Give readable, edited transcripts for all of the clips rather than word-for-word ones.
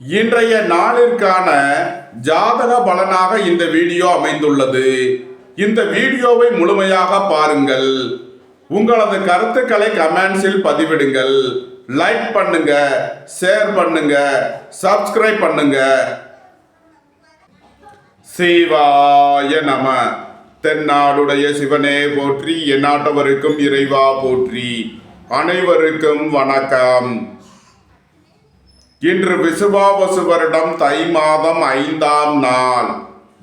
இன்றைய நாளிற்கான ஜாதக பலனாக இந்த வீடியோ அமைந்துள்ளது. இந்த வீடியோவை முழுமையாக பாருங்கள். உங்களது கருத்துக்களை கமெண்ட்ஸில் பதிவிடுங்கள். லைக் பண்ணுங்க, ஷேர் பண்ணுங்க, சப்ஸ்கிரைப் பண்ணுங்க. சிவாய நம. தென்னாடுடைய சிவனே போற்றி, எந்நாட்டவருக்கும் இறைவா போற்றி. அனைவருக்கும் வணக்கம். இன்று விசுவாவசு வருடம் தை மாதம் 5ஆம் நாள்,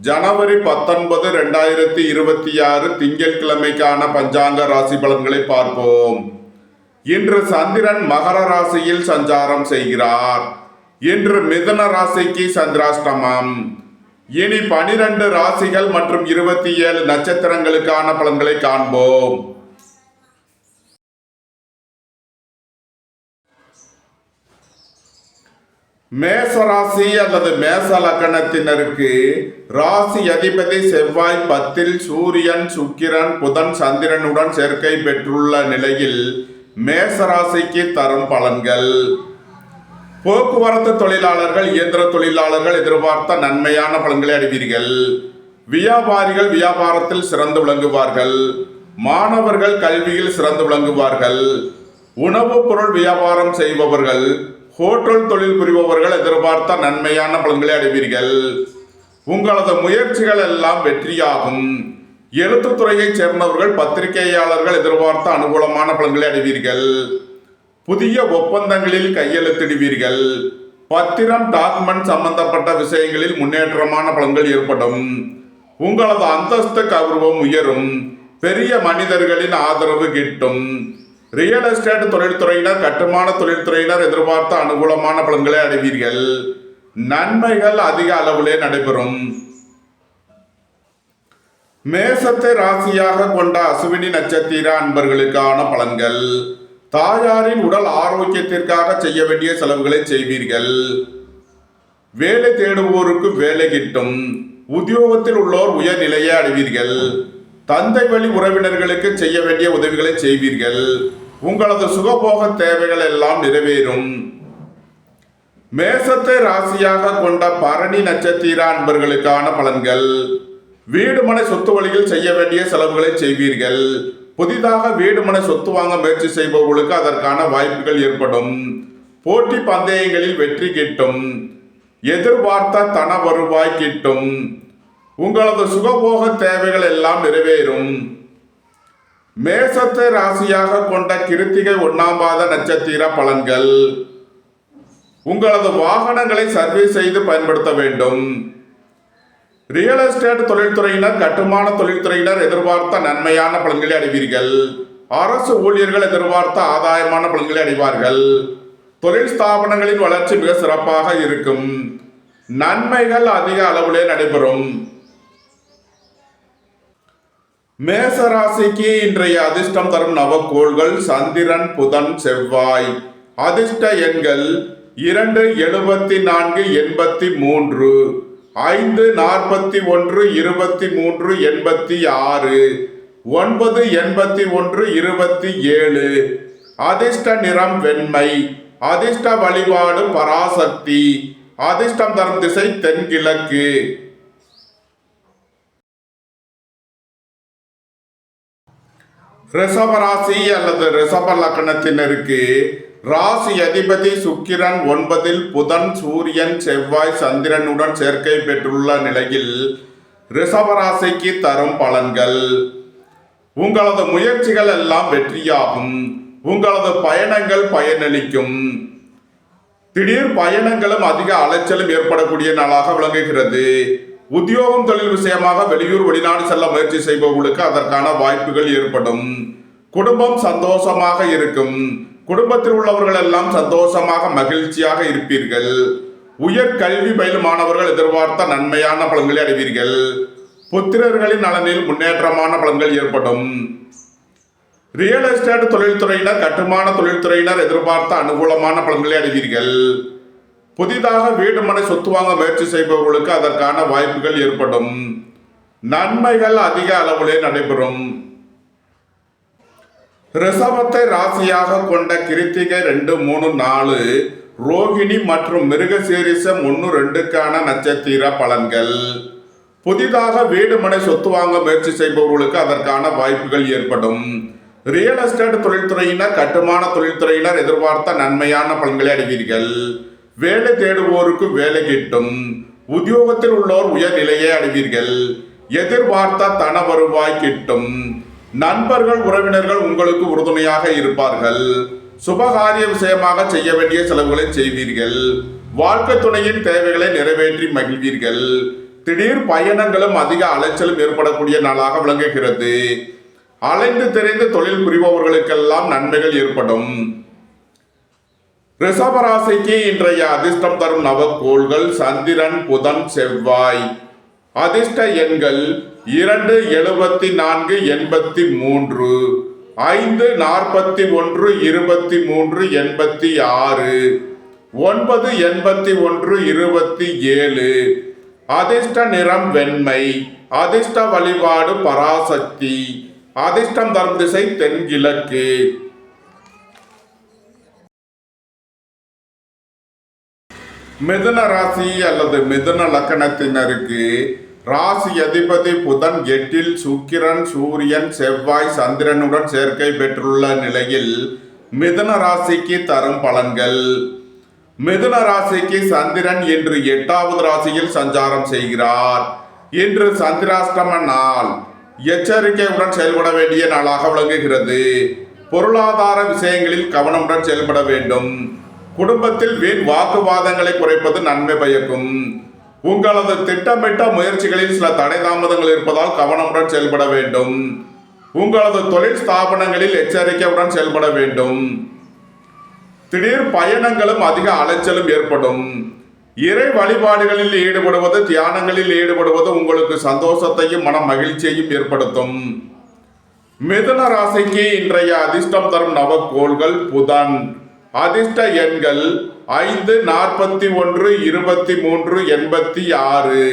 ஜனவரி 19, 2026 திங்கட்கிழமைக்கான பஞ்சாங்க ராசி பலன்களை பார்ப்போம். இன்று சந்திரன் மகர ராசியில் சஞ்சாரம் செய்கிறார். இன்று மிதுன ராசிக்கு சந்திராஷ்டமம். இனி 12 ராசிகள் மற்றும் 27 நட்சத்திரங்களுக்கான பலன்களை காண்போம். மேச ராசி அல்லது மேச லக்னத்தினருக்கு ராசி அதிபதி செவ்வாய் 10ல் சூரியன், சுக்கிரன், புதன், சந்திரனுடன் சேர்க்கை பெற்றுள்ள நிலையில் மேச ராசிக்கு தரும் பலன்கள். போக்குவரத்து தொழிலாளர்கள், இயந்திர தொழிலாளர்கள் எதிர்பார்த்த நன்மையான பலன்களை அடைவீர்கள். வியாபாரிகள் வியாபாரத்தில் சிறந்து விளங்குவார்கள். மாணவர்கள் கல்வியில் சிறந்து விளங்குவார்கள். உணவுப் பொருள் வியாபாரம் செய்பவர்கள், ஹோட்டல் தொழில் புரிபவர்கள் எதிர்பார்த்த நன்மையான பலன்களை அடைவீர்கள். உங்களது முயற்சிகள் எல்லாம் வெற்றியாகும். எழுத்துத்துறையைச் சேர்ந்தவர்கள், பத்திரிகையாளர்கள் எதிர்பார்த்த அனுகூலமான பலன்களை அடைவீர்கள். புதிய ஒப்பந்தங்களில் கையெழுத்திடுவீர்கள். பத்திரம், டாக்குமெண்ட் சம்பந்தப்பட்ட விஷயங்களில் முன்னேற்றமான பலன்கள் ஏற்படும். உங்களது அந்தஸ்து கௌரவம் உயரும். பெரிய மனிதர்களின் ஆதரவு கிட்டும். ரியல் எஸ்டேட் தொழில்துறையினர், கட்டுமான தொழில்துறையினர் எதிர்பார்த்த அனுகூலமான பலன்களை அடைவீர்கள். நன்மைகள் அதிக அளவிலே நடைபெறும். மேசத்தை ராசியாக கொண்ட அசுவினி நட்சத்திர அன்பர்களுக்கான பலன்கள். தாயாரின் உடல் ஆரோக்கியத்திற்காக செய்ய வேண்டிய செலவுகளை செய்வீர்கள். வேலை தேடுவோருக்கு வேலை கிட்டும். உத்தியோகத்தில் உள்ளோர் உயர்நிலையை அடைவீர்கள். தந்தை வழி உறவினர்களுக்கு செய்ய வேண்டிய உதவிகளை செய்வீர்கள். உங்களது சுகபோக தேவைகள் எல்லாம் நிறைவேறும். மேசத்தை ராசியாக கொண்ட பரணி நட்சத்திர அன்பர்களுக்கான பலன்கள். வீடு மனை சொத்து வழியில் செய்ய வேண்டிய செலவுகளை செய்வீர்கள். புதிதாக வீடு மனை சொத்து வாங்க முயற்சி செய்பவர்களுக்கு அதற்கான வாய்ப்புகள் ஏற்படும். போட்டி பந்தயங்களில் வெற்றி கிட்டும். எதிர்பார்த்த தன வருவாய் கிட்டும். உங்களது சுகபோக தேவைகள் எல்லாம் நிறைவேறும். மேசத்தை ராசியாக கொண்ட கிருத்திகை 1ஆம் பாத நட்சத்திர பலன்கள். உங்களது வாகனங்களை சர்வீஸ் செய்து பயன்படுத்த வேண்டும். ரியல் எஸ்டேட் தொழில்துறையினர், கட்டுமான தொழில்துறையினர் எதிர்பார்த்த நன்மையான பலன்களை அடைவீர்கள். அரசு ஊழியர்கள் எதிர்பார்த்த ஆதாயமான பலன்களை அடைவார்கள். தொழில் ஸ்தாபனங்களின் வளர்ச்சி மிக சிறப்பாக இருக்கும். நன்மைகள் அதிக அளவிலே நடைபெறும். மேச ராசிக்கு இன்றைய அதிர்ஷ்டம் தரும் நவக்கோள்கள் சந்திரன், புதன், செவ்வாய். அதிர்ஷ்ட எண்கள் 2, 74, 83, 5, 41, 23, 86, 9, 81, 27. அதிர்ஷ்ட நிறம் வெண்மை. அதிர்ஷ்ட வழிபாடு பராசக்தி. அதிர்ஷ்டம் தரும் திசை தென்கிழக்கு. ரிஷபராசி அல்லது ரிஷப லக்னத்தினருக்கு ராசி அதிபதி சுக்கிரன் 9ல் புதன், சூரியன், செவ்வாய், சந்திரனுடன் சேர்க்கை பெற்றுள்ள நிலையில் ரிஷபராசிக்கு தரும் பலன்கள். உங்களது முயற்சிகள் எல்லாம் வெற்றியாகும். உங்களது பயணங்கள் பயனளிக்கும். திடீர் பயணங்களும் அதிக அலைச்சலும் ஏற்படக்கூடிய நாளாக விளங்குகிறது. உத்தியோகம் தொழில் விஷயமாக வெளியூர் வெளிநாடு செல்ல முயற்சி செய்பவர்களுக்கு அதற்கான வாய்ப்புகள் ஏற்படும். குடும்பம் சந்தோஷமாக இருக்கும். குடும்பத்தில் உள்ளவர்கள் எல்லாம் சந்தோஷமாக மகிழ்ச்சியாக இருப்பீர்கள். உயர் கல்வி பயிலும் மாணவர்கள் எதிர்பார்த்த நன்மையான பலன்களை அடைவீர்கள். புத்திரர்களின் நலனில் முன்னேற்றமான பலன்கள் ஏற்படும். ரியல் எஸ்டேட் தொழில்துறையினர், கட்டுமான தொழில்துறையினர் எதிர்பார்த்த அனுகூலமான பலன்களை அடைவீர்கள். புதிதாக வீடு மனை சொத்து வாங்க முயற்சி செய்பவர்களுக்கு அதற்கான வாய்ப்புகள் ஏற்படும். நன்மைகள் அதிக அளவிலே நடைபெறும். ரிஷபத்தை ராசியாக கொண்ட கிருத்திகை 2, 3, 4 ரோகிணி மற்றும் மிருகசீரிசம் 1-2க்கான நட்சத்திர பலன்கள். புதிதாக வீடு மனை சொத்து வாங்க முயற்சி செய்பவர்களுக்கு அதற்கான வாய்ப்புகள் ஏற்படும். ரியல் எஸ்டேட் தொழில்துறையினர், கட்டுமான தொழில்துறையினர் எதிர்பார்த்த நன்மையான பலன்களை அடைவீர்கள். வேலை தேடுவோருக்கு வேலை கிட்டும். உத்தியோகத்தில் உள்ளோர் உயர்நிலையை அடைவீர்கள். எதிர்பார்த்த தன வருவாய் கிட்டும். நண்பர்கள், உறவினர்கள் உங்களுக்கு உறுதுணையாக இருப்பார்கள். சுபகாரிய விஷயமாக செய்ய வேண்டிய செலவுகளை செய்வீர்கள். வாழ்க்கை துணையின் தேவைகளை நிறைவேற்றி மகிழ்வீர்கள். திடீர் பயணங்களும் அதிக அலைச்சலும் ஏற்படக்கூடிய நாளாக விளங்குகிறது. அலைந்து திரைந்து தொழில் புரிபவர்களுக்கெல்லாம் நன்மைகள் ஏற்படும். ரிஷபராசிக்கு இன்றைய அதிர்ஷ்டம் தரும் நவக்கோள்கள் சந்திரன், புதன், செவ்வாய். அதிர்ஷ்ட எண்கள் 2, 74, 83, 5, 41, 23, 86, 9, 81, 27. அதிர்ஷ்ட நிறம் வெண்மை. அதிர்ஷ்ட வழிபாடு பராசக்தி. அதிர்ஷ்டம் தரும் திசை தென்கிழக்கு. மிதுன ராசி அல்லது மிதுன லக்கணத்தினருக்கு ராசி அதிபதி புதன் 8ல் சுக்கிரன், சூரியன், செவ்வாய், சந்திரனுடன் சேர்க்கை பெற்றுள்ள நிலையில் மிதுன ராசிக்கு தரும் பலன்கள். மிதுன ராசிக்கு சந்திரன் இன்று 8வது ராசியில் சஞ்சாரம் செய்கிறார். இன்று சந்திராஷ்டம நாள். எச்சரிக்கையுடன் செயல்பட வேண்டிய நாளாக விளங்குகிறது. பொருளாதார விஷயங்களில் கவனமுடன் செயல்பட வேண்டும். குடும்பத்தில் வீண் வாக்குவாதங்களை குறைப்பது நன்மை பயக்கும். உங்களது திட்டமிட்ட முயற்சிகளில் சில தடை தாமதங்கள் இருப்பதால் கவனமுடன் செயல்பட வேண்டும். உங்களது தொழில் ஸ்தாபனங்களில் எச்சரிக்கையுடன் செயல்பட வேண்டும். திடீர் பயணங்களும் அதிக அலைச்சலும் ஏற்படும். இறை வழிபாடுகளில் ஈடுபடுவது, தியானங்களில் ஈடுபடுவது உங்களுக்கு சந்தோஷத்தையும் மன மகிழ்ச்சியையும் ஏற்படுத்தும். மிதுன ராசிக்கு இன்றைய அதிர்ஷ்டம் தரும் நவக்கோள்கள் புதன். அதிர்ஷ்ட எண்கள் 5, 41, 23, 86.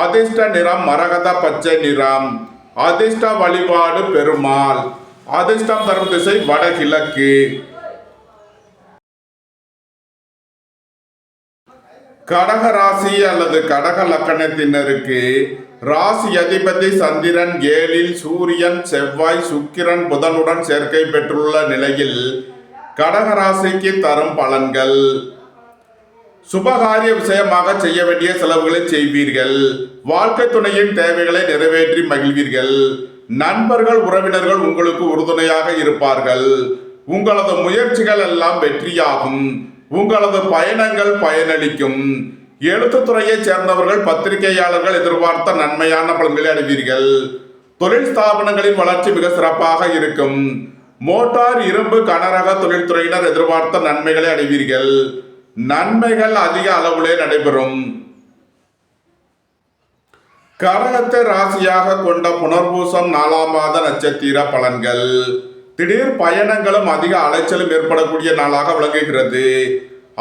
அதிர்ஷ்ட நிறம் மரகத பச்சை நிறம். அதிர்ஷ்ட வழிபாடு பெருமாள். அதிர்ஷ்டம் தரும் திசை வடகிழக்கு. கடக ராசி அல்லது கடக லக்கணத்தினருக்கு ராசி அதிபதி சந்திரன் 7ல் சூரியன், செவ்வாய், சுக்கிரன், புதனுடன் சேர்க்கை பெற்றுள்ள நிலையில் கடக ராசிக்கு தரும் பலன்கள். சுபகாரிய விஷயமாக செய்ய வேண்டிய செலவுகளை செய்வீர்கள். வாழ்க்கை துணையின் தேவைகளை நிறைவேற்றி மகிழ்வீர்கள். நண்பர்கள், உறவினர்கள் உங்களுக்கு உறுதுணையாக இருப்பார்கள். உங்களது முயற்சிகள் எல்லாம் வெற்றியாகும். உங்களது பயணங்கள் பயனளிக்கும். எழுத்துத்துறையைச் சேர்ந்தவர்கள், பத்திரிகையாளர்கள் எதிர்பார்த்த நன்மையான பலன்களை அடைவீர்கள். தொழில் ஸ்தாபனங்களின் வளர்ச்சி மிக சிறப்பாக இருக்கும். மோட்டார், இரும்பு, கனரக தொழில்துறையினர் எதிர்பார்த்த நன்மைகளை அடைவீர்கள். நன்மைகள் அதிக அளவிலே நடைபெறும். கடகத்தை ராசியாக கொண்ட புனர்பூசம் 4ஆம் மாத நட்சத்திர பலன்கள். திடீர் பயணங்களும் அதிக அலைச்சலும் ஏற்படக்கூடிய நாளாக விளங்குகிறது.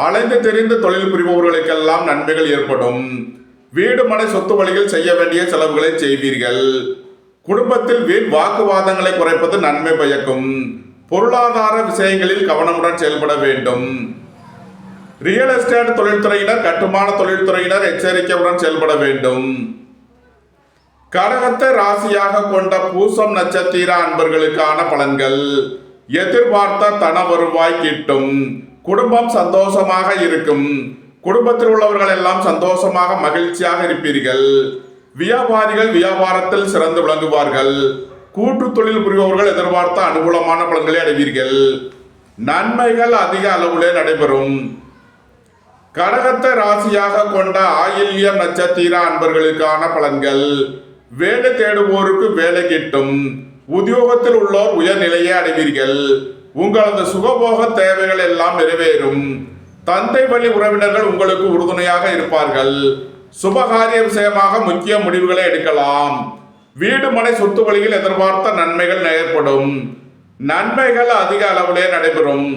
அலைந்து தெரிந்து தொழில் புரிபவர்களுக்கெல்லாம் நன்மைகள் ஏற்படும். வீடு மனை சொத்து வழியில் செய்ய வேண்டிய செலவுகளை செய்வீர்கள். குடும்பத்தில் வீண் வாக்குவாதங்களை குறைப்பது நன்மை பயக்கும். பொருளாதார விஷயங்களில் கவனமுடன் செயல்பட வேண்டும். ரியல் எஸ்டேட் தொழில்துறையினர், கட்டுமான தொழில்துறையினர் எச்சரிக்கையுடன் செயல்பட வேண்டும். கடகத்தை ராசியாக கொண்ட பூசம் நட்சத்திர அன்பர்களுக்கான பலன்கள். எதிர்பார்த்த தன வருவாய் கிட்டும். குடும்பம் சந்தோஷமாக இருக்கும். குடும்பத்தில் உள்ளவர்கள் எல்லாம் சந்தோஷமாக மகிழ்ச்சியாக இருப்பீர்கள். வியாபாரிகள் வியாபாரத்தில் சிறந்து விளங்குவார்கள். கூட்டு தொழில் புரிபவர்கள் எதிர்பார்த்த அனுகூலமான பலன்களை அடைவீர்கள். நன்மைகள் அதிக அளவிலே நடைபெறும். கடகத்தை ராசியாக கொண்ட ஆயில்யம் நட்சத்திர அன்பர்களுக்கான பலன்கள். வேலை தேடுவோருக்கு வேலை கிட்டும். உத்தியோகத்தில் உள்ளோர் உயர்நிலையை அடைவீர்கள். உங்களது சுகபோக தேவைகள் எல்லாம் நிறைவேறும். தந்தை வழி உறவினர்கள் உங்களுக்கு உறுதுணையாக இருப்பார்கள். சுபகாரிய விஷயமாக முக்கிய முடிவுகளை எடுக்கலாம். வீடு மனை சொத்து வழியில் எதிர்பார்த்த நன்மைகள் ஏற்படும். நன்மைகள் அதிக அளவிலே நடைபெறும்.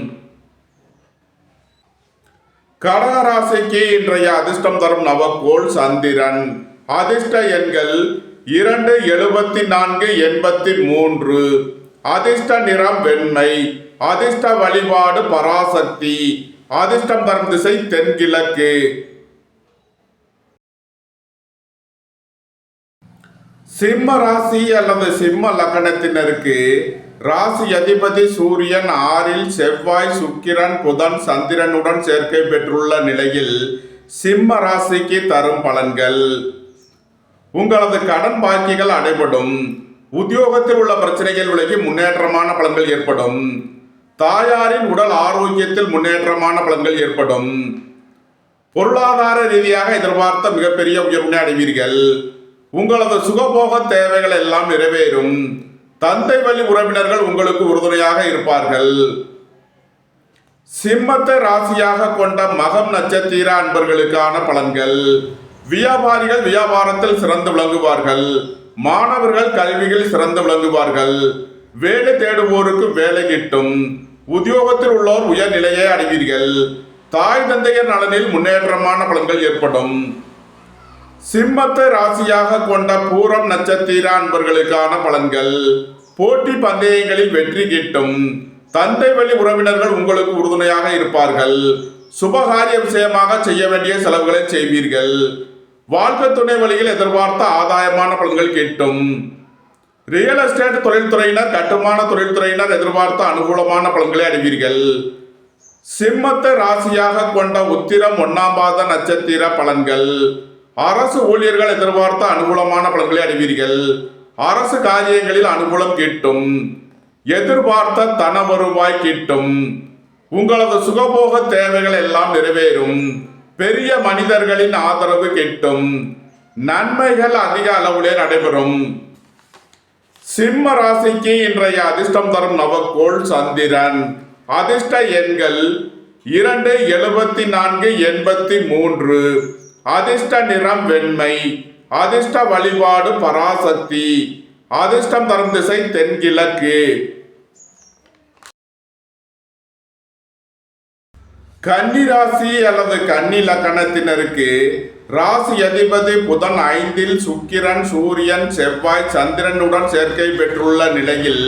கடக ராசிக்கு இன்றைய அதிர்ஷ்டம் தரும் நவக்கோள் சந்திரன். அதிர்ஷ்ட எண்கள் 2, 74, 83. அதிர்ஷ்ட நிறம் வெண்மை. அதிர்ஷ்ட வழிபாடு பராசக்தி. அதிர்ஷ்டம் தரும் திசை தென்கிழக்கு. சிம்ம ராசி அல்லது சிம்ம லக்னத்தினருக்கு ராசி அதிபதி சூரியன் 6ல் செவ்வாய் சுக்கிரன் புதன் சந்திரனுடன் சேர்க்கை பெற்றுள்ள நிலையில் சிம்ம ராசிக்கு தரும் பலன்கள். உங்களது கடன் பாக்கிகள் அடைபடும். உத்தியோகத்தில் உள்ள பிரச்சனைகள் விலகி முன்னேற்றமான பலன்கள் ஏற்படும். தாயாரின் உடல் ஆரோக்கியத்தில் முன்னேற்றமான பலன்கள் ஏற்படும். பொருளாதார ரீதியாக எதிர்பார்த்த மிகப்பெரிய உயர்வினை அடைவீர்கள். உங்களது சுகபோக தேவைகள் எல்லாம் நிறைவேறும். தந்தை வழி உறவினர்கள் உங்களுக்கு உறுதுணையாக இருப்பார்கள். சிம்மத்தை ராசியாக கொண்ட மகம் நட்சத்திர அன்பர்களுக்கான பலன்கள். வியாபாரிகள் வியாபாரத்தில் சிறந்து விளங்குவார்கள். மாணவர்கள் கல்வியில் சிறந்து விளங்குவார்கள். வேலை தேடுவோருக்கு வேலை கிட்டும். உத்தியோகத்தில் உள்ளோர் உயர்நிலையை அடைவீர்கள். தாய் தந்தையர் நலனில் முன்னேற்றமான பலன்கள் ஏற்படும். சிம்மத்தை ராசியாக கொண்ட பூரம் நட்சத்திர அன்பர்களுக்கான பலன்கள். போட்டி பந்தயங்களில் வெற்றி கிட்டும். தந்தை வழி உறவினர்கள் உங்களுக்கு உறுதுணையாக இருப்பார்கள். சுபகாரிய விஷயமாக செய்ய வேண்டிய செலவுகளை செய்வீர்கள். வாழ்க்கை துணை வழியில் எதிர்பார்த்த ஆதாயமான பலன்கள் கிட்டும். ரியல் எஸ்டேட் தொழில்துறையினர் கட்டுமான தொழில்துறையினர் எதிர்பார்த்த அனுகூலமான பலன்களை அடைவீர்கள். சிம்மத்தை ராசியாக கொண்ட உத்திரம் 1ஆம் பாத நட்சத்திர பலன்கள். அரசு ஊழியர்கள் எதிர்பார்த்த அனுகூலமான பலன்களை அடைவீர்கள். அரசு காரியங்களில் அனுகூலம் கிட்டும். எதிர்பார்த்த தன வருவாய் கிட்டும். உங்களது சுகபோக தேவைகள் எல்லாம் நிறைவேறும். பெரிய மனிதர்களின் ஆதரவு கிட்டும். நன்மைகள் அதிக அளவிலே நடைபெறும். சிம்ம ராசிக்கு இன்றைய அதிர்ஷ்டம் தரும் நவக்கோள் சந்திரன். அதிர்ஷ்ட எண்கள் 2, 74, 83. அதிர்ஷ்ட நிறம் வெண்மை. அதிர்ஷ்ட வழிபாடு பராசக்தி. அதிர்ஷ்டம் தரும் திசை தென்கிழக்கு. கன்னி ராசி அல்லது கன்னி லக்னத்தினருக்கு ராசி அதிபதி புதன் 5ல் சுக்கிரன் சூரியன் செவ்வாய் சந்திரனுடன் சேர்க்கை பெற்றுள்ள நிலையில்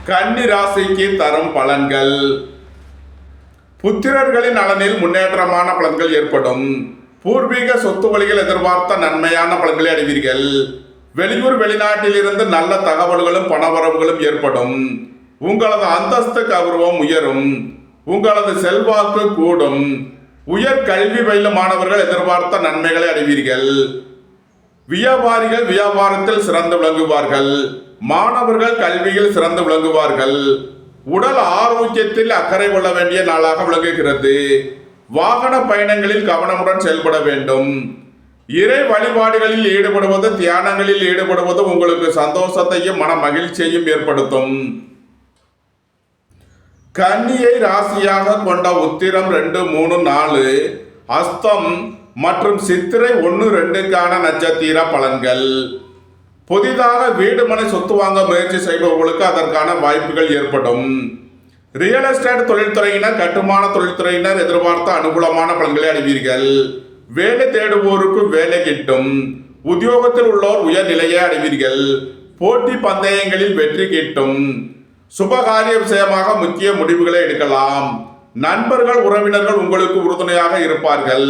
கன்னி ராசிக்கு தரும் பலன்கள். புத்திரர்களின் நலனில் முன்னேற்றமான பலன்கள் ஏற்படும். பூர்வீக சொத்து வழிகள் எதிர்பார்த்த நன்மையான பலன்களை அடைவீர்கள். வெளியூர் வெளிநாட்டில் இருந்து நல்ல தகவல்களும் பணவரவுகளும் ஏற்படும். உங்களது அந்தஸ்து கௌரவம் உயரும். உங்களது செல்வாக்கு கூடும். உயர் கல்வி பயிலும் மாணவர்கள் எதிர்பார்த்த நன்மைகளை அடைவீர்கள். வியாபாரிகள் வியாபாரத்தில் சிறந்து விளங்குவார்கள். மாணவர்கள் கல்வியில் சிறந்து விளங்குவார்கள். உடல் ஆரோக்கியத்தில் அக்கறை கொள்ள வேண்டிய நாளாக விளங்குகிறது. வாகன பயணங்களில் கவனமுடன் செயல்பட வேண்டும். இறை வழிபாடுகளில் ஈடுபடுவது தியானங்களில் ஈடுபடுவது உங்களுக்கு சந்தோஷத்தையும் மன மகிழ்ச்சியையும் ஏற்படுத்தும். கன்னியை ராசியாக கொண்ட உத்திரம் 2, 3, 4 அஸ்தம் மற்றும் சித்திரை 1, 2க்கான நட்சத்திர பலன்கள். புதிதாக வீடு மனை சொத்து வாங்க முயற்சி செய்பவர்களுக்கு அதற்கான வாய்ப்புகள் ஏற்படும். ரியல் எஸ்டேட் தொழில்துறையினர் கட்டுமான தொழில்துறையினர் எதிர்பார்த்த அனுகூலமான பலன்களை அடைவீர்கள். வேலை தேடுவோருக்கு வேலை கிட்டும். உத்தியோகத்தில் உள்ளோர் உயர்நிலையை அடைவீர்கள். போட்டி பந்தயங்களில் வெற்றி கிட்டும். சுபகாரிய விஷயமாக முக்கிய முடிவுகளை எடுக்கலாம். நண்பர்கள் உறவினர்கள் உங்களுக்கு உறுதுணையாக இருப்பார்கள்.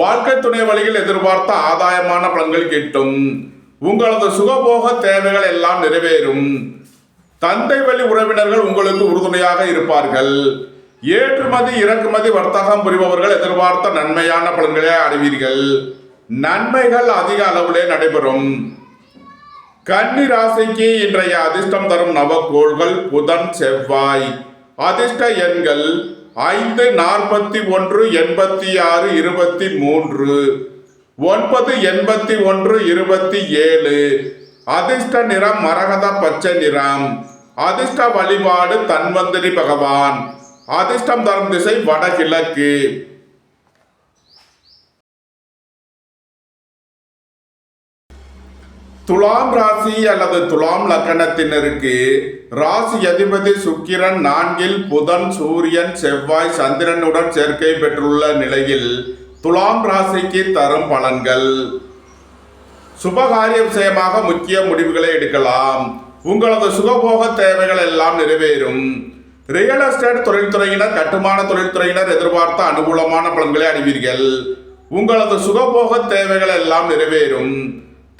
வாழ்க்கை துணை வழியில் எதிர்பார்த்த ஆதாயமான பலன்கள் கிட்டும். உங்களது சுகபோக தேவைகள் எல்லாம் நிறைவேறும். தந்தை வழி உறவினர்கள் உங்களுக்கு உறுதுணையாக இருப்பார்கள். ஏற்றுமதி இறக்குமதி வர்த்தகம் புரிபவர்கள் எதிர்பார்த்த நன்மையான பலன்களை அடைவீர்கள். நன்மைகள் அதிக அளவிலே நடைபெறும். கன்னி ராசிக்கு இன்றைய அதிர்ஷ்டம் தரும் நவக்கோள்கள் புதன் செவ்வாய். அதிர்ஷ்ட எண்கள் 5, 41, 86, 23, 9, 81, 27. அதிர்ஷ்ட நிறம் மரகத பச்சை நிறம். அதிர்ஷ்ட வழிபாடு தன்வந்திரி பகவான். அதிர்ஷ்டம் தரும் திசை வடகிழக்கு. துலாம் ராசி அல்லது துலாம் லக்னத்தினருக்கு ராசி அதிபதி சுக்கிரன் 4ல் புதன் சூரியன் செவ்வாய் சந்திரனுடன் சேர்க்கை பெற்றுள்ள நிலையில் துலாம் ராசிக்கு தரும் பலன்கள். சுபகாரிய விஷயமாக முக்கிய முடிவுகளை எடுக்கலாம். உங்களது சுகபோக தேவைகள் எல்லாம் நிறைவேறும். ரியல் எஸ்டேட் தொழில்துறையினர், கட்டுமான தொழில்துறையினர் எதிர்பார்த்த அனுகூலமான பலன்களை அடைவீர்கள். உங்களது சுகபோக தேவைகள் எல்லாம் நிறைவேறும்.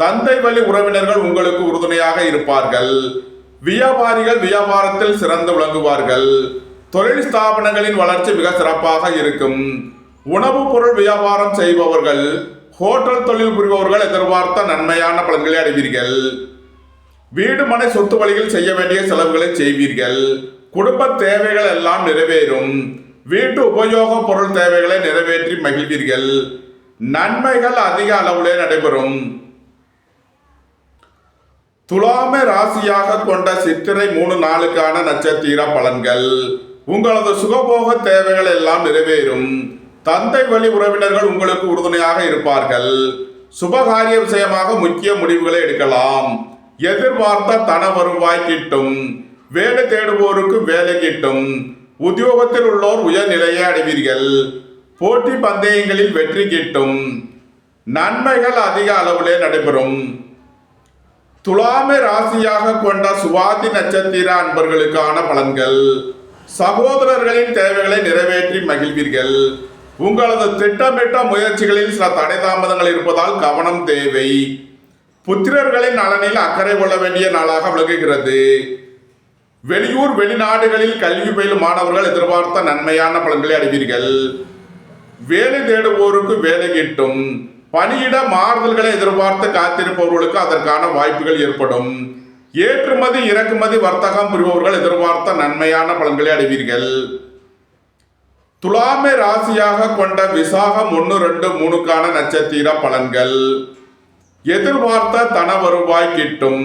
தந்தை வழி உறவினர்கள் உங்களுக்கு உறுதுணையாக இருப்பார்கள். வியாபாரிகள் வியாபாரத்தில் சிறந்து விளங்குவார்கள். தொழில் ஸ்தாபனங்களின் வளர்ச்சி மிக சிறப்பாக இருக்கும். உணவுப் பொருள் வியாபாரம் செய்பவர்கள், ஹோட்டல் தொழில் புரிபவர்கள் எதிர்பார்த்த நன்மையான பலன்களை அடைவீர்கள். வீடு மனை சொத்து வழியில் செய்ய வேண்டிய செலவுகளை செய்வீர்கள். குடும்ப தேவைகள் எல்லாம் நிறைவேறும். வீட்டு உபயோக பொருள் தேவைகளை நிறைவேற்றி மகிழ்வீர்கள். நன்மைகள் அதிக அளவிலே நடைபெறும். துலாமை ராசியாக கொண்ட சித்திரை 3 நாளுக்கான நட்சத்திர பலன்கள். உங்களது சுகபோக தேவைகள் எல்லாம் நிறைவேறும். தந்தை வழி உறவினர்கள் உங்களுக்கு உறுதுணையாக இருப்பார்கள். சுபகாரிய விஷயமாக முக்கிய முடிவுகளை எடுக்கலாம். எதிர்பார்த்த தன வருவாய் கிட்டும். வேலை தேடுவோருக்கு வேலை கிட்டும். உத்தியோகத்தில் உள்ளோர் உயர்நிலையை அடைவீர்கள். போட்டி பந்தயங்களில் வெற்றி கிட்டும். நன்மைகள் அதிக அளவிலே நடைபெறும். துலாமை ராசியாக கொண்ட சுவாதி நட்சத்திர அன்பர்களுக்கான பலன்கள். சகோதரர்களின் தேவைகளை நிறைவேற்றி மகிழ்வீர்கள். உங்களது திட்டமிட்ட முயற்சிகளில் சில தடை தாமதங்கள் இருப்பதால் கவனம் தேவை. புத்திரர்களின் நலனில் அக்கறை கொள்ள வேண்டிய நாளாக விளங்குகிறது. வெளியூர் வெளிநாடுகளில் கல்வி பயிலும் மாணவர்கள் எதிர்பார்த்த நன்மையான பலன்களை அடைவீர்கள். வேலை தேடுவோருக்கு வேலை கிட்டும். பணியிட மாறுதல்களை எதிர்பார்த்து காத்திருப்பவர்களுக்கு அதற்கான வாய்ப்புகள் ஏற்படும். ஏற்றுமதி இறக்குமதி வர்த்தகம் புரிபவர்கள் எதிர்பார்த்த நன்மையான பலன்களை அடைவீர்கள். துலாமை ராசியாக கொண்ட விசாகம் 1, 2, 3க்கான நட்சத்திர பலன்கள். எதிர்பார்த்த தன வருவாய் கிட்டும்.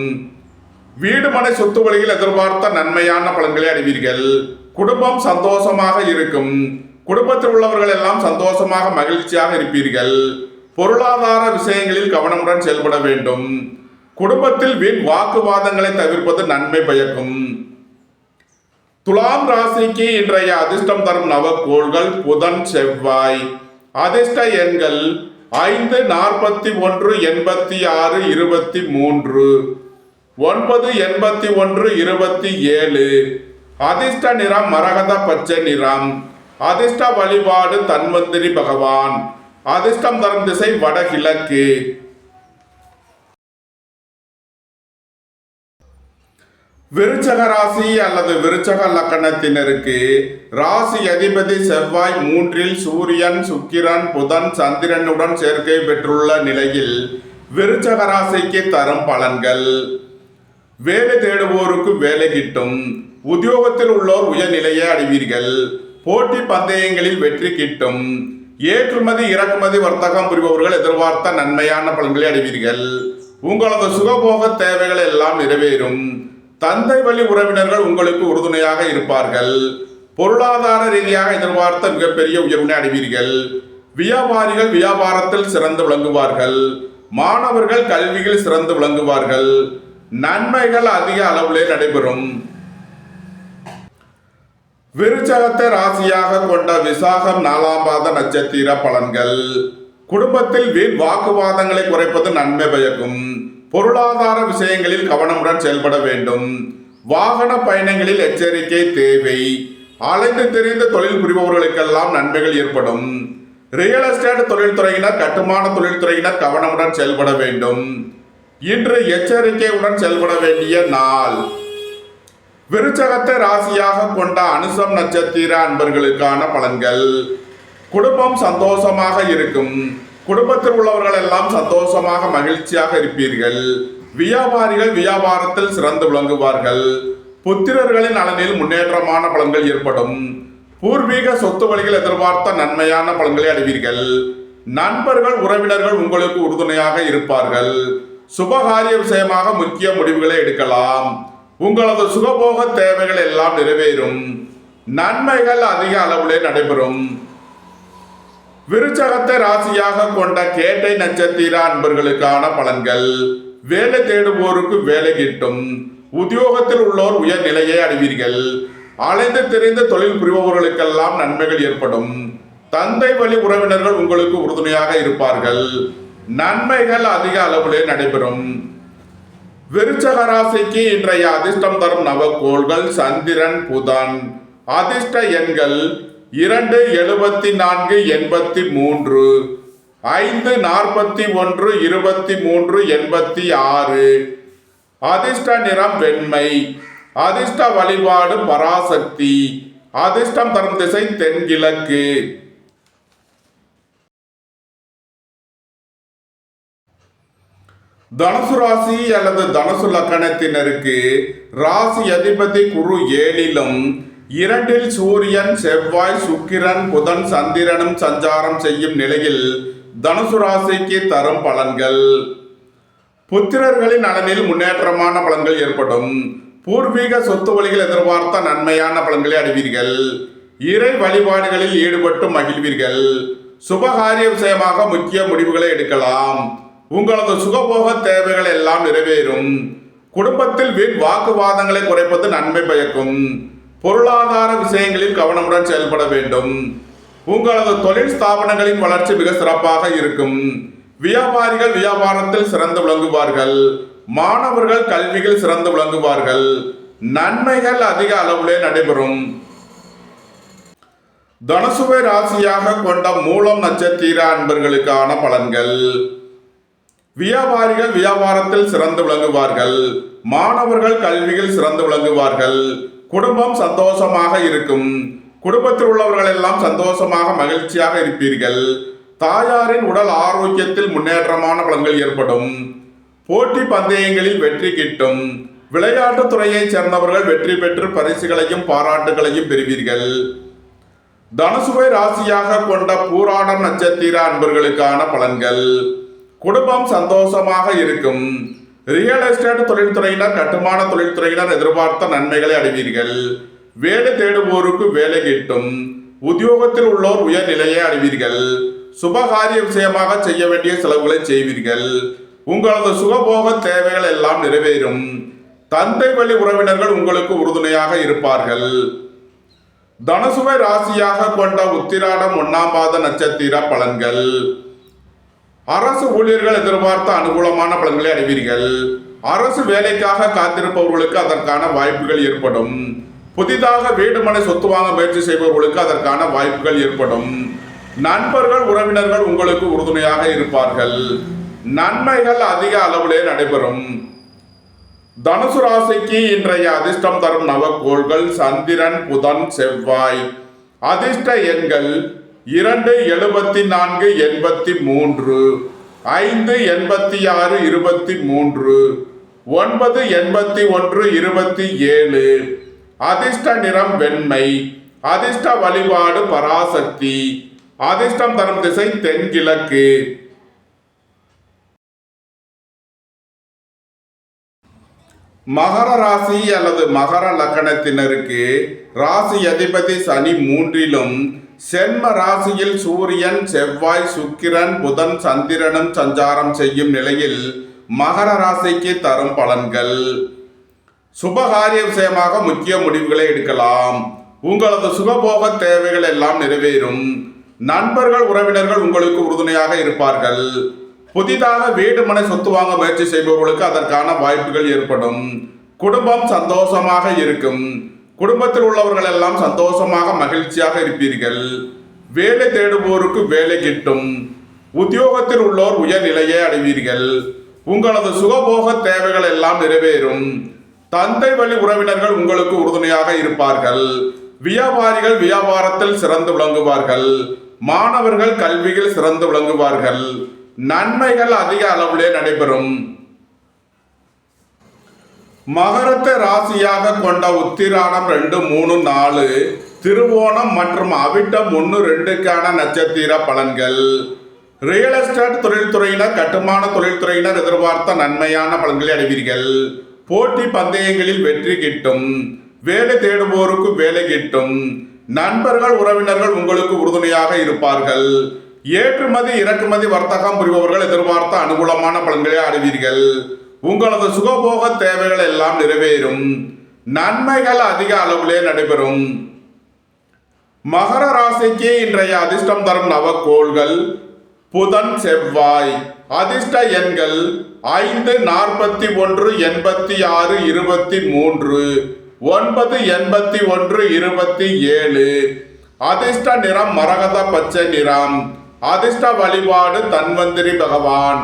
வீடு மனை சொத்து வழியில் எதிர்பார்த்த நன்மையான பலன்களை அடைவீர்கள். குடும்பம் சந்தோஷமாக இருக்கும். குடும்பத்தில் உள்ளவர்கள் எல்லாம் சந்தோஷமாக மகிழ்ச்சியாக இருப்பீர்கள். பொருளாதார விஷயங்களில் கவனமுடன் செயல்பட வேண்டும். குடும்பத்தில் வீண் வாக்குவாதங்களை தவிர்ப்பது நன்மை பயக்கும். துலாம் ராசிக்கு இன்றைய அதிர்ஷ்டம் தரும் நவக்கோள்கள் புதன், செவ்வாய். அதிர்ஷ்ட எண்கள் 5, 41, 86, 23, 9, 81, 27. அதிர்ஷ்ட நிறம் மரகத பச்சை நிறம். அதிர்ஷ்ட வழிபாடு தன்வந்திரி பகவான். அதிர்ஷ்டம் தரும் திசை வடகிழக்கு. விருச்சக ராசி அல்லது விருச்சக லக்கணத்தினருக்கு ராசி அதிபதி செவ்வாய் 3ல் சூரியன், சுக்கிரன், புதன், சந்திரனுடன் சேர்க்கை பெற்றுள்ள நிலையில் விருச்சக ராசிக்கு தரும் பலன்கள். வேலை தேடுவோருக்கு வேலை கிட்டும். உத்தியோகத்தில் உள்ளோர் உயர்நிலையை அடைவீர்கள். போட்டி பந்தயங்களில் வெற்றி கிட்டும். ஏற்றுமதி இறக்குமதி வர்த்தகம் புரிபவர்கள் எதிர்பார்த்த நன்மையான பலன்களை அடைவீர்கள். உங்களது சுகபோக தேவைகள் எல்லாம் நிறைவேறும். தந்தை வழி உறவினர்கள் உங்களுக்கு உறுதுணையாக இருப்பார்கள். பொருளாதார ரீதியாக எதிர்பார்த்த மிகப்பெரிய உயர்வினை அடைவீர்கள். வியாபாரிகள் வியாபாரத்தில் சிறந்து விளங்குவார்கள். மாணவர்கள் கல்வியில் சிறந்து விளங்குவார்கள். நன்மைகள் அதிக அளவிலே நடைபெறும். விருச்சகத்தை ராசியாக கொண்ட விசாகம் 4ஆம் பாத நட்சத்திர பலன்கள். குடும்பத்தில் வீண் வாக்குவாதங்களை குறைப்பது நன்மை பயக்கும். பொருளாதார விஷயங்களில் கவனமுடன் செயல்பட வேண்டும். வாகன பயணங்களில் எச்சரிக்கை தேவை. அலைந்து தெரிந்த தொழில் புரிபவர்களுக்கெல்லாம் நன்மைகள் ஏற்படும். ரியல் எஸ்டேட் தொழில்துறையினர், கட்டுமான தொழில்துறையினர் கவனமுடன் செயல்பட வேண்டும். இன்று எச்சரிக்கையுடன் செயல்பட வேண்டிய நாள். விருச்சகத்தை ராசியாக கொண்ட அனுசம் நட்சத்திர அன்பர்களுக்கான பலன்கள். குடும்பம் சந்தோஷமாக இருக்கும். குடும்பத்தில் உள்ளவர்கள் எல்லாம் சந்தோஷமாக மகிழ்ச்சியாக இருப்பீர்கள். வியாபாரிகள் வியாபாரத்தில் சிறந்து விளங்குவார்கள். புத்திரர்களின் நலனில் முன்னேற்றமான பலன்கள் ஏற்படும். பூர்வீக சொத்து வழியில் எதிர்பார்த்த நன்மையான பலன்களை அடைவீர்கள். நண்பர்கள் உறவினர்கள் உங்களுக்கு உறுதுணையாக இருப்பார்கள். சுபகாரிய விஷயமாக முக்கிய முடிவுகளை எடுக்கலாம். உங்களது சுகபோக தேவைகள் எல்லாம் நிறைவேறும். நன்மைகள் அதிக அளவிலே நடைபெறும். விருச்சகத்தை ராசியாக கொண்ட கேட்டை நட்சத்திர அன்பர்களுக்கான பலன்கள். வேலை தேடுவோருக்கு வேலை கிட்டும். உத்தியோகத்தில் உள்ளோர் உயர்நிலையை அடைவீர்கள். அலைந்து தெரிந்த தொழில் புரிபவர்களுக்கெல்லாம் நன்மைகள் ஏற்படும். தந்தை வழி உறவினர்கள் உங்களுக்கு உறுதுணையாக இருப்பார்கள். நன்மைகள் அதிக அளவிலே நடைபெறும். விருச்சக ராசிக்கு இன்றைய அதிர்ஷ்டம் தரும் நவக்கோள்கள் சந்திரன், புதன். அதிர்ஷ்ட எண்கள் 2, 74, 83, 5, 41, 23, 86. அதிர்ஷ்ட நிறம் வெண்மை. அதிர்ஷ்ட வழிபாடு பராசக்தி. அதிர்ஷ்டம் தரும் திசை தென்கிழக்கு. தனுசு ராசி அல்லது தனுசு லக்கணத்தினருக்கு ராசி அதிபதி குரு 7லும் 2ல் சூரியன் செவ்வாய் சுக்கிரன் புதன் சந்திரனும் சஞ்சாரம் செய்யும் நிலையில் தனுசு ராசிக்கு தரும் பலன்கள். புத்திரர்களின் நலனில் முன்னேற்றமான பலன்கள் ஏற்படும். பூர்வீக சொத்து வழிகள் எதிர்பார்த்த நன்மையான பலன்களை அடைவீர்கள். இறை வழிபாடுகளில் ஈடுபட்டு மகிழ்வீர்கள். சுபகாரிய விஷயமாக முக்கிய முடிவுகளை எடுக்கலாம். உங்களது சுகபோக தேவைகள் எல்லாம் நிறைவேறும். குடும்பத்தில் வீண் வாக்குவாதங்களை குறைப்பது நன்மை பயக்கும். பொருளாதார விஷயங்களில் கவனமுடன் செயல்பட வேண்டும். உங்களது தொழில் ஸ்தாபனங்களின் வளர்ச்சி மிக சிறப்பாக இருக்கும். வியாபாரிகள் வியாபாரத்தில் சிறந்து விளங்குவார்கள். மாணவர்கள் கல்வியில் சிறந்து விளங்குவார்கள். நன்மைகள் அதிக அளவிலே நடைபெறும். தனுசுவை ராசியாக கொண்ட மூலம் நட்சத்திர அன்பர்களுக்கான பலன்கள். வியாபாரிகள் வியாபாரத்தில் சிறந்து விளங்குவார்கள். மாணவர்கள் கல்வியில் சிறந்து விளங்குவார்கள். குடும்பம் சந்தோஷமாக இருக்கும். குடும்பத்தில் உள்ளவர்கள் எல்லாம் சந்தோஷமாக மகிழ்ச்சியாக இருப்பீர்கள். தாயாரின் உடல் ஆரோக்கியத்தில் முன்னேற்றமான பலன்கள் ஏற்படும். போட்டி பந்தயங்களில் வெற்றி கிட்டும். விளையாட்டுத் துறையைச் சேர்ந்தவர்கள் வெற்றி பெற்று பரிசுகளையும் பாராட்டுகளையும் பெறுவீர்கள். தனுசுவை ராசியாக கொண்ட பூராடம் நட்சத்திர அன்பர்களுக்கான பலன்கள். குடும்பம் சந்தோஷமாக இருக்கும். ரியல் எஸ்டேட் தொழில்துறையினர் கட்டுமான தொழில்துறையினர் எதிர்பார்த்த நன்மைகளை அடைவீர்கள். வேலை தேடுவோருக்கு வேலை கிட்டும். உத்தியோகத்தில் உள்ளோர் உயர்நிலையை அடைவீர்கள். சுபகாரிய விஷயமாக செய்ய வேண்டிய செலவுகளை செய்வீர்கள். உங்களது சுகபோக தேவைகள் எல்லாம் நிறைவேறும். தந்தை வழி உறவினர்கள் உங்களுக்கு உறுதுணையாக இருப்பார்கள். தனுசுவை ராசியாக கொண்ட உத்திராடம் 1ஆம் பாத நட்சத்திர பலன்கள். அரசு ஊழியர்கள் எதிர்பார்த்த அனுகூலமான பலன்களை அடைவீர்கள். அரசு வேலைக்காக காத்திருப்பவர்களுக்கு அதற்கான வாய்ப்புகள் ஏற்படும். புதிதாக வீடு மனை சொத்து வாங்க முயற்சி செய்பவர்களுக்கு அதற்கான வாய்ப்புகள் ஏற்படும். நண்பர்கள் உறவினர்கள் உங்களுக்கு உறுதுணையாக இருப்பார்கள். நன்மைகள் அதிக அளவிலே நடைபெறும். தனுசு ராசிக்கு இன்றைய அதிர்ஷ்டம் தரும் நவக்கோள்கள் சந்திரன் புதன் செவ்வாய். அதிர்ஷ்ட எண்கள் 2, 74, 83, 5, 86, 23, 9, 81, 27. அதிர்ஷ்ட நிறம் வெண்மை. அதிர்ஷ்ட வழிபாடு பராசக்தி. அதிர்ஷ்டம் தரும் திசை தென்கிழக்கு. மகர ராசி அல்லது மகர லக்கணத்தினருக்கு ராசி அதிபதி சனி 3லும் சென்ம ராசியில் சூரியன் செவ்வாய் சுக்கிரன் புதன் சந்திரனும் சஞ்சாரம் செய்யும் நிலையில் மகர ராசிக்கு தரும் பலன்கள். சுபகாரிய விஷயமாக முக்கிய முடிவுகளை எடுக்கலாம். உங்களது சுகபோக தேவைகள் எல்லாம் நிறைவேறும். நண்பர்கள் உறவினர்கள் உங்களுக்கு உறுதுணையாக இருப்பார்கள். புதிதாக வீடு மனை சொத்து வாங்க முயற்சி செய்பவர்களுக்கு அதற்கான வாய்ப்புகள் ஏற்படும். குடும்பம் சந்தோஷமாக இருக்கும். குடும்பத்தில் உள்ளவர்கள் எல்லாம் சந்தோஷமாக மகிழ்ச்சியாக இருப்பீர்கள். வேலை தேடுவோருக்கு வேலை கிட்டும். உத்தியோகத்தில் உள்ளோர் உயர்நிலையை அடைவீர்கள். உங்களது சுகபோக தேவைகள் எல்லாம் நிறைவேறும். தந்தை வழி உறவினர்கள் உங்களுக்கு உறுதுணையாக இருப்பார்கள். வியாபாரிகள் வியாபாரத்தில் சிறந்து விளங்குவார்கள். மாணவர்கள் கல்வியில் சிறந்து விளங்குவார்கள். நன்மைகள் அதிக அளவிலே நடைபெறும். மகரத்தை ராசியாக கொண்ட உத்திராடம் 2, 3, 4, திருவோணம் மற்றும் அவிட்டம் 1, 2க்கான நட்சத்திர பலன்கள். ரியல் எஸ்டேட் தொழில்துறையினர் கட்டுமான தொழில்துறையினர் எதிர்பார்த்த நன்மையான பலன்களை அடைவீர்கள். போட்டி பந்தயங்களில் வெற்றி கிட்டும். வேலை தேடுவோருக்கு வேலை கிட்டும். நண்பர்கள் உறவினர்கள் உங்களுக்கு உறுதுணையாக இருப்பார்கள். ஏற்றுமதி இறக்குமதி வர்த்தகம் புரிபவர்கள் எதிர்பார்த்த அனுகூலமான பலன்களை அடைவீர்கள். உங்களது சுகபோக தேவைகள் எல்லாம் நிறைவேறும். நன்மைகள் அதிக அளவிலே நடைபெறும். மகர ராசிக்கு இன்றைய அதிர்ஷ்டம் தரும் நவக்கோள்கள் புதன் செவ்வாய். அதிர்ஷ்ட எண்கள் 5, 41, 86, 23, 98127. அதிர்ஷ்ட நிறம் மரகத பச்சை நிறம். அதிர்ஷ்ட வழிபாடு தன்வந்திரி பகவான்.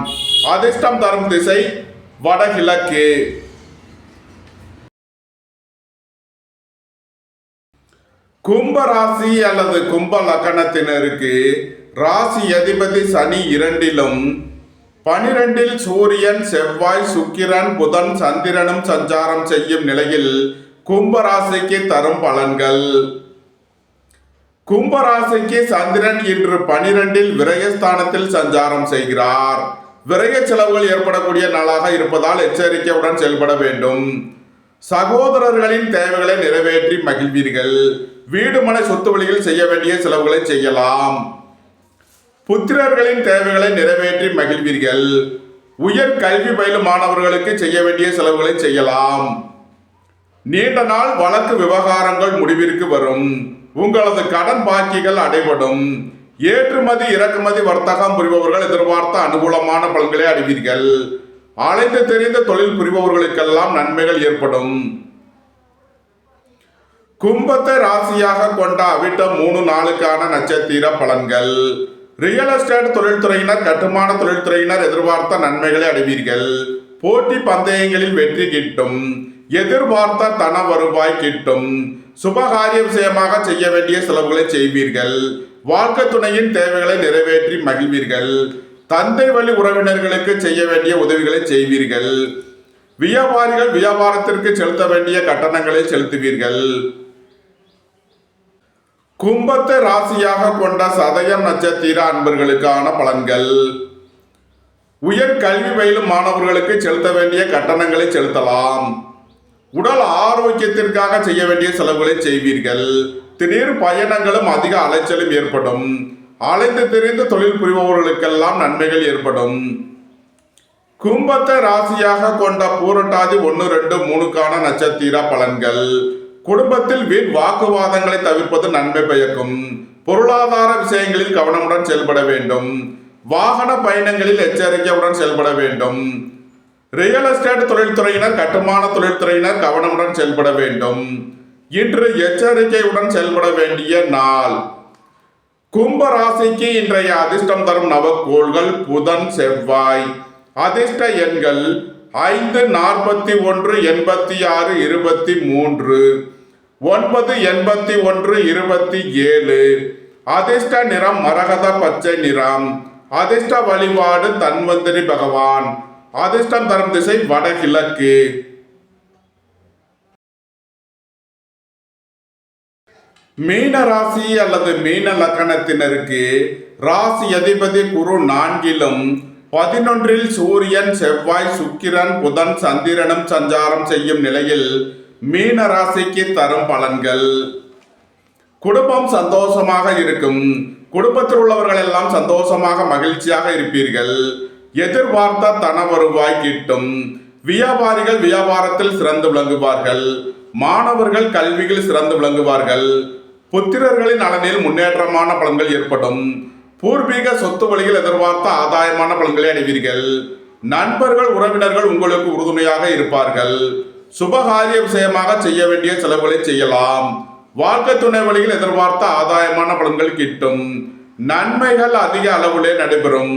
அதிர்ஷ்டம் தரும் திசை வடகிழக்கு. கும்ப ராசி அல்லது கும்ப லக்கணத்தினருக்கு ராசி அதிபதி சனி 2லும் 12ல் சூரியன் செவ்வாய் சுக்கிரன் புதன் சந்திரனும் சஞ்சாரம் செய்யும் நிலையில் கும்பராசிக்கு தரும் பலன்கள். கும்பராசிக்கு சந்திரன் இன்று 12ல் விரயஸ்தானத்தில் சஞ்சாரம் செய்கிறார். விரய செலவுகள் ஏற்படக்கூடிய நாளாக இருப்பதால் எச்சரிக்கையுடன் செயல்பட வேண்டும். சகோதரர்களின் தேவைகளை நிறைவேற்றி மகிழ்வீர்கள். வீடு மனை சொத்து வழியில் செய்ய வேண்டிய செலவுகளை செய்யலாம். புத்திரர்களின் தேவைகளை நிறைவேற்றி மகிழ்வீர்கள். உயர் கல்வி பயிலும் மாணவர்களுக்கு செய்ய வேண்டிய செலவுகளை செய்யலாம். நீண்ட நாள் வழக்கு விவகாரங்கள் முடிவிற்கு வரும். உங்களது கடன் பாக்கிகள் அடைபடும். ஏற்றுமதி இறக்குமதி வர்த்தகம் புரிபவர்கள் எதிர்பார்த்த அனுகூலமான பலன்களை அடைவீர்கள். அழைத்து தெரிந்த தொழில் புரிபவர்களுக்கெல்லாம் நன்மைகள் ஏற்படும். கும்பத்தை ராசியாக கொண்ட அவிட்டம் 3 நாளுக்கான நட்சத்திர பலன்கள். ரியல் எஸ்டேட் தொழில்துறையினர் கட்டுமான தொழில்துறையினர் எதிர்பார்த்த நன்மைகளை அடைவீர்கள். போட்டி பந்தயங்களில் வெற்றி கிட்டும். எதிர்பார்த்த தன வருவாய் கிட்டும். சுபகாரிய விஷயமாக செய்ய வேண்டிய செலவுகளை செய்வீர்கள். வாழ்க்கை துணையின் தேவைகளை நிறைவேற்றி மகிழ்வீர்கள். தந்தை வழி உறவினர்களுக்கு செய்ய வேண்டிய உதவிகளை செய்வீர்கள். வியாபாரிகள் வியாபாரத்திற்கு செலுத்த வேண்டிய கட்டணங்களை செலுத்துவீர்கள். கும்பத்தை ராசியாக கொண்ட சதயம் நட்சத்திர அன்பர்களுக்கான பலன்கள். உயர் கல்வி பயிலும் மாணவர்களுக்கு செலுத்த வேண்டிய கட்டணங்களை செலுத்தலாம். உடல் ஆரோக்கியத்திற்காக செய்ய வேண்டிய செலவுகளை செய்வீர்கள். திடீர் பயணங்களும் அதிக அலைச்சலும் ஏற்படும். அலைந்து தெரிந்து தொழில் புரிபவர்களுக்கெல்லாம் நன்மைகள் ஏற்படும். கும்பத்தை ராசியாக கொண்ட பூரட்டாதி 1, 2, 3க்கான நட்சத்திர பலன்கள். குடும்பத்தில் வீண் வாக்குவாதங்களை தவிர்ப்பது நன்மை பயக்கும். பொருளாதார விஷயங்களில் கவனமுடன் செயல்பட வேண்டும். வாகன பயணங்களில் எச்சரிக்கையுடன் செயல்பட வேண்டும். ரியல் எஸ்டேட் தொழில்துறையினர் கட்டுமான தொழில்துறையினர் கவனமுடன் செயல்பட வேண்டும். இன்று எச்சரிக்கையுடன் செயல்பட வேண்டிய நாள். கும்ப ராசிக்கு இன்றைய அதிர்ஷ்டம் தரும் நவக்கோள்கள் புதன் செவ்வாய். அதிர்ஷ்ட எண்கள் 5, 41, 86, 23, 9, 81, 27. அதிர்ஷ்ட நிறம் மரகத பச்சை நிறம். அதிர்ஷ்ட வழிபாடு தன்வந்திரி பகவான். அதிர்ஷ்டம் தரும் திசை வடகிழக்கு. மீன ராசி அல்லது மீன லக்கணத்தினருக்கு ராசி அதிபதி குரு 4லும் 11ல் சூரியன் செவ்வாய் சுக்கிரன் புதன் சந்திரனும் சஞ்சாரம் செய்யும் நிலையில் மீன ராசிக்கு தரும் பலன்கள். குடும்பம் சந்தோஷமாக இருக்கும். குடும்பத்தில் உள்ளவர்கள் எல்லாம் சந்தோஷமாக மகிழ்ச்சியாக இருப்பீர்கள். எதிர்பார்த்த தன வருவாய் கிட்டும். வியாபாரிகள் வியாபாரத்தில் சிறந்து விளங்குவார்கள். மாணவர்கள் கல்வியில் சிறந்து விளங்குவார்கள். புத்திரர்களின் நலனில் முன்னேற்றமான பலன்கள் ஏற்படும். பூர்வீக சொத்து வழியில் எதிர்பார்த்த ஆதாயமான பலன்களை அடைவீர்கள். நண்பர்கள் உறவினர்கள் உங்களுக்கு உறுதுணையாக இருப்பார்கள். சுபகாரிய விஷயமாக செய்ய வேண்டிய செலவுகளை செய்யலாம். வாழ்க்கை துணை வழியில் எதிர்பார்த்த ஆதாயமான பலன்கள் கிட்டும். நன்மைகள் அதிக அளவிலே நடைபெறும்.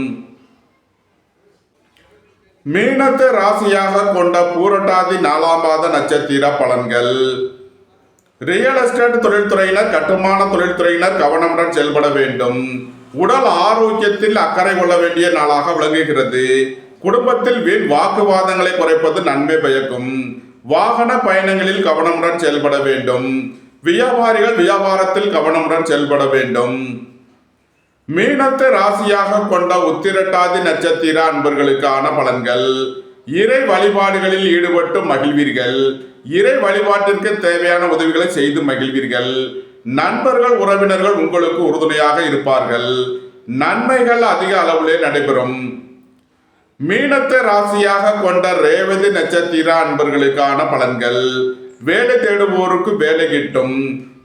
மீனத்தை ராசியாக கொண்ட பூரட்டாதி 4ஆம் பாத நட்சத்திர பலன்கள். ரியல் எஸ்டேட் தொழில்துறையினர் கட்டுமான தொழில்துறையினர் கவனமுடன் செயல்பட வேண்டும். உடல் ஆரோக்கியத்தில் அக்கறை கொள்ள வேண்டிய நாளாக விளங்குகிறது. குடும்பத்தில் வீண் வாக்குவாதங்களை குறைப்பது நன்மை பயக்கும். வாகன பயணங்களில் கவனமுடன் செயல்பட வேண்டும். வியாபாரிகள் வியாபாரத்தில் கவனமுடன் செயல்பட வேண்டும். மீனத்தை ராசியாக கொண்ட உத்திரட்டாதி நட்சத்திர அன்பர்களுக்கான பலன்கள். இறை வழிபாடுகளில் ஈடுபட்டு மகிழ்வீர்கள். இறை வழிபாட்டிற்கு தேவையான உதவிகளை செய்து மகிழ்வீர்கள். நண்பர்கள் உறவினர்கள் உங்களுக்கு உறுதுணையாக இருப்பார்கள். நன்மைகள் அதிக அளவிலே நடைபெறும். மீனத்தை ராசியாக கொண்ட ரேவதி நட்சத்திர அன்பர்களுக்கான பலன்கள். வேலை தேடுவோருக்கு வேலை கிட்டும்.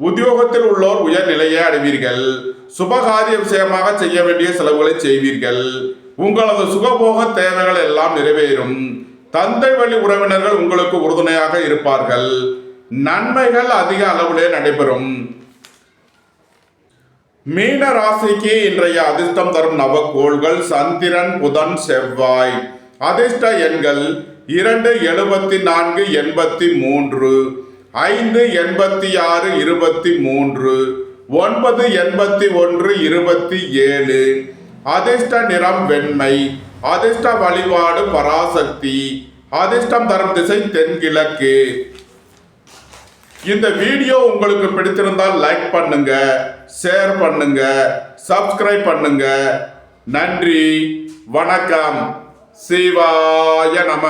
உத்தியோகத்தில் உள்ளோர் உயர்நிலையை அடைவீர்கள். சுபகாரிய விஷயமாக செய்ய வேண்டிய செலவுகளை செய்வீர்கள். உங்களது சுகபோக தேவைகள் எல்லாம் நிறைவேறும். தந்தை வழி உறவினர்கள் உங்களுக்கு உறுதுணையாக இருப்பார்கள். நன்மைகள் அதிக அளவிலே நடைபெறும். மீன ராசிக்கு இன்றைய அதிர்ஷ்டம் தரும் நவக்கோள்கள் சந்திரன், புதன், செவ்வாய். அதிர்ஷ்ட எண்கள் 2, 74, 83, 5, 86, 23, 9, 81, 27. அதிர்ஷ்ட நிறம் வெண்மை. அதிர்ஷ்ட வழிபாடு பராசக்தி. அதிர்ஷ்டம் தரும் திசை தென்கிழக்கு. இந்த வீடியோ உங்களுக்கு பிடித்திருந்தால் லைக் பண்ணுங்க, ஷேர் பண்ணுங்க, சப்ஸ்கிரைப் பண்ணுங்க. நன்றி, வணக்கம். சிவாய நம.